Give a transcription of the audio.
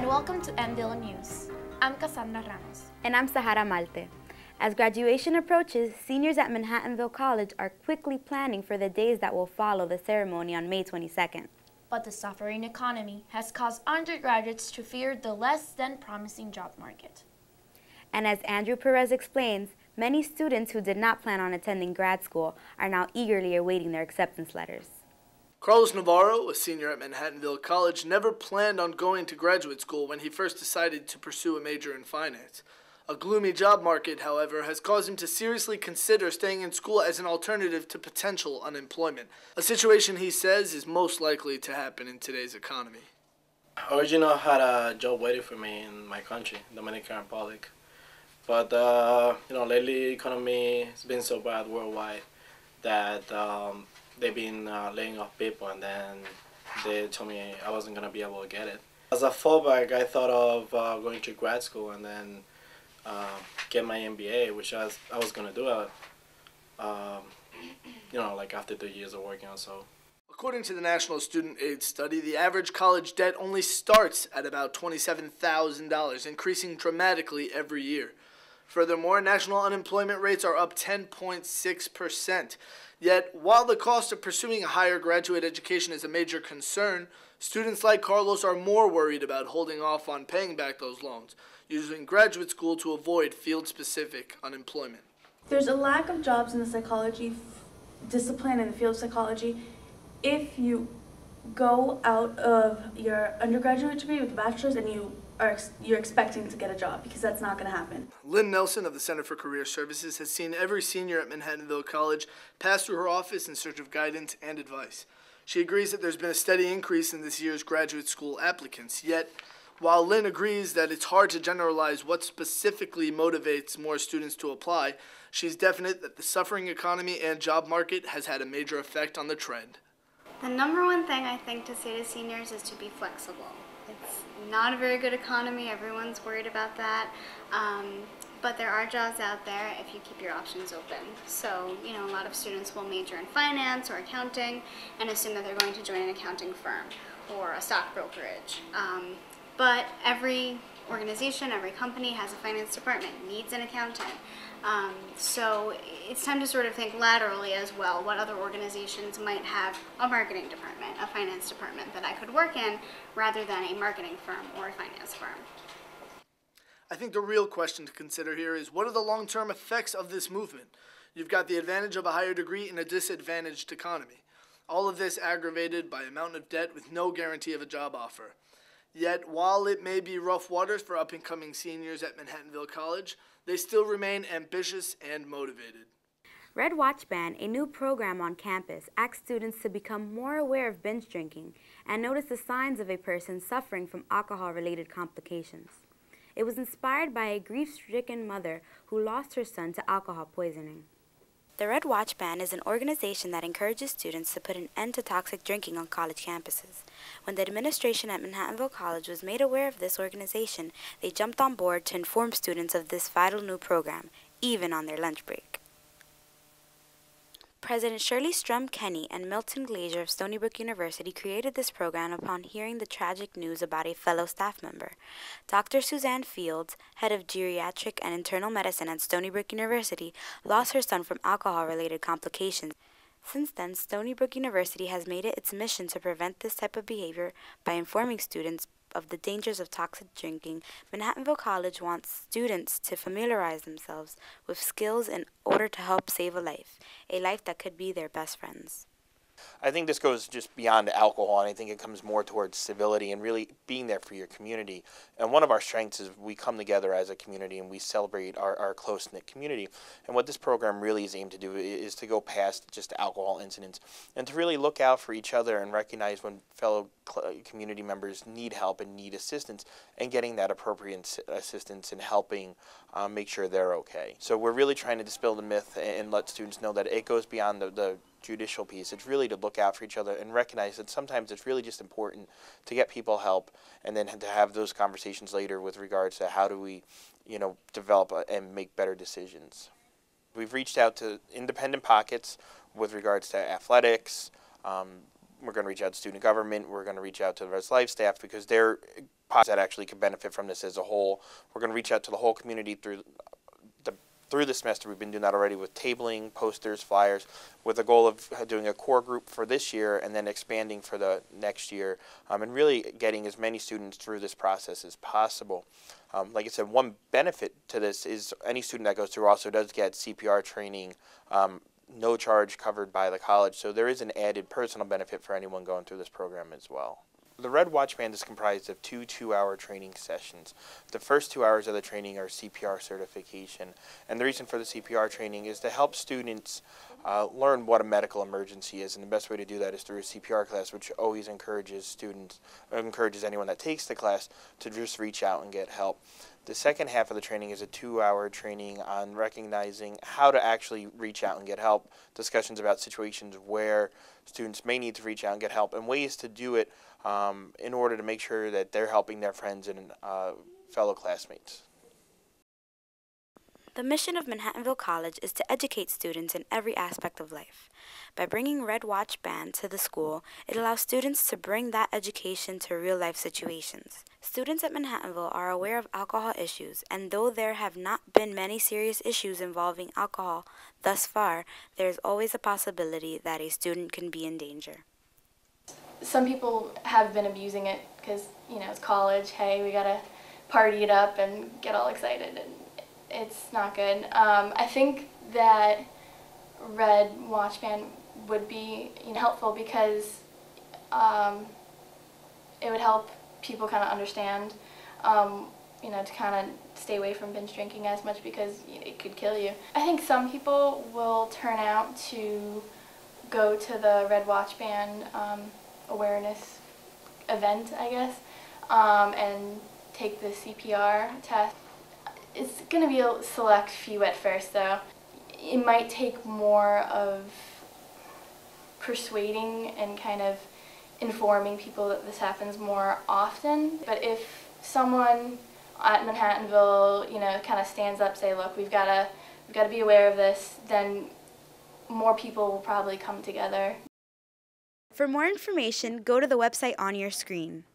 and welcome to MVille News. I'm Cassandra Ramos. And I'm Sahara Malte. As graduation approaches, seniors at Manhattanville College are quickly planning for the days that will follow the ceremony on May 22nd. But the suffering economy has caused undergraduates to fear the less than promising job market. And as Andrew Perez explains, many students who did not plan on attending grad school are now eagerly awaiting their acceptance letters. Carlos Navarro, a senior at Manhattanville College, never planned on going to graduate school when he first decided to pursue a major in finance. A gloomy job market, however, has caused him to seriously consider staying in school as an alternative to potential unemployment, a situation he says is most likely to happen in today's economy. I originally had a job waiting for me in my country, Dominican Republic. But, lately the economy has been so bad worldwide that they've been laying off people, and then they told me I wasn't going to be able to get it. As a fallback, I thought of going to grad school and then get my MBA, which I was going to do it, after 3 years of working or so. According to the National Student Aid Study, the average college debt only starts at about $27,000, increasing dramatically every year. Furthermore, national unemployment rates are up 10.6%. Yet, while the cost of pursuing a higher graduate education is a major concern, students like Carlos are more worried about holding off on paying back those loans, using graduate school to avoid field-specific unemployment. There's a lack of jobs in the psychology discipline in the field of psychology. If you go out of your undergraduate degree with a bachelor's and you're expecting to get a job, because that's not going to happen. Lynn Nelson of the Center for Career Services has seen every senior at Manhattanville College pass through her office in search of guidance and advice. She agrees that there's been a steady increase in this year's graduate school applicants, yet while Lynn agrees that it's hard to generalize what specifically motivates more students to apply, she's definite that the suffering economy and job market has had a major effect on the trend. The number one thing I think to say to seniors is to be flexible. It's not a very good economy, everyone's worried about that, but there are jobs out there if you keep your options open. So, a lot of students will major in finance or accounting and assume that they're going to join an accounting firm or a stock brokerage. But every organization, every company has a finance department, needs an accountant. So it's time to sort of think laterally as well, what other organizations might have a marketing department, a finance department that I could work in rather than a marketing firm or a finance firm. I think the real question to consider here is, what are the long-term effects of this movement? You've got the advantage of a higher degree in a disadvantaged economy. All of this aggravated by a mountain of debt with no guarantee of a job offer. Yet, while it may be rough waters for up-and-coming seniors at Manhattanville College, they still remain ambitious and motivated. Red Watch Band, a new program on campus, asks students to become more aware of binge drinking and notice the signs of a person suffering from alcohol-related complications. It was inspired by a grief-stricken mother who lost her son to alcohol poisoning. The Red Watch Band is an organization that encourages students to put an end to toxic drinking on college campuses. When the administration at Manhattanville College was made aware of this organization, they jumped on board to inform students of this vital new program, even on their lunch break. President Shirley Strum Kenny and Milton Glazer of Stony Brook University created this program upon hearing the tragic news about a fellow staff member. Dr. Suzanne Fields, head of geriatric and internal medicine at Stony Brook University, lost her son from alcohol-related complications. Since then, Stony Brook University has made it its mission to prevent this type of behavior by informing students of the dangers of toxic drinking. Manhattanville College wants students to familiarize themselves with skills in order to help save a life that could be their best friends. I think this goes just beyond alcohol, and I think it comes more towards civility and really being there for your community. And one of our strengths is we come together as a community and we celebrate our close-knit community. And what this program really is aimed to do is to go past just alcohol incidents and to really look out for each other and recognize when fellow community members need help and need assistance, and getting that appropriate assistance and helping make sure they're okay. So we're really trying to dispel the myth and let students know that it goes beyond the judicial piece. It's really to look out for each other and recognize that sometimes it's really just important to get people help and then to have those conversations later with regards to how do we, develop and make better decisions. We've reached out to independent pockets with regards to athletics. We're going to reach out to student government. We're going to reach out to the Res Life staff because they're that actually could benefit from this as a whole. We're going to reach out to the whole community through the semester. We've been doing that already with tabling, posters, flyers, with the goal of doing a core group for this year and then expanding for the next year, and really getting as many students through this process as possible. Like I said, one benefit to this is any student that goes through also does get CPR training, no charge, covered by the college, so there is an added personal benefit for anyone going through this program as well. The Red Watch Band is comprised of two 2-hour training sessions. The first 2 hours of the training are CPR certification, and the reason for the CPR training is to help students learn what a medical emergency is, and the best way to do that is through a CPR class, which always encourages anyone that takes the class to just reach out and get help. The second half of the training is a 2-hour training on recognizing how to actually reach out and get help, discussions about situations where students may need to reach out and get help, and ways to do it in order to make sure that they're helping their friends and fellow classmates. The mission of Manhattanville College is to educate students in every aspect of life. By bringing Red Watch Band to the school, it allows students to bring that education to real-life situations. Students at Manhattanville are aware of alcohol issues, and though there have not been many serious issues involving alcohol thus far, there is always a possibility that a student can be in danger. Some people have been abusing it because, it's college. Hey, we gotta party it up and get all excited, and it's not good. I think that Red Watch Band would be helpful because it would help people kind of understand, to kind of stay away from binge drinking as much because it could kill you. I think some people will turn out to go to the Red Watch Band awareness event, I guess, and take the CPR test. It's going to be a select few at first, though. It might take more of persuading and kind of informing people that this happens more often. But if someone at Manhattanville, kind of stands up, say, look, we've got to be aware of this, then more people will probably come together. For more information, go to the website on your screen.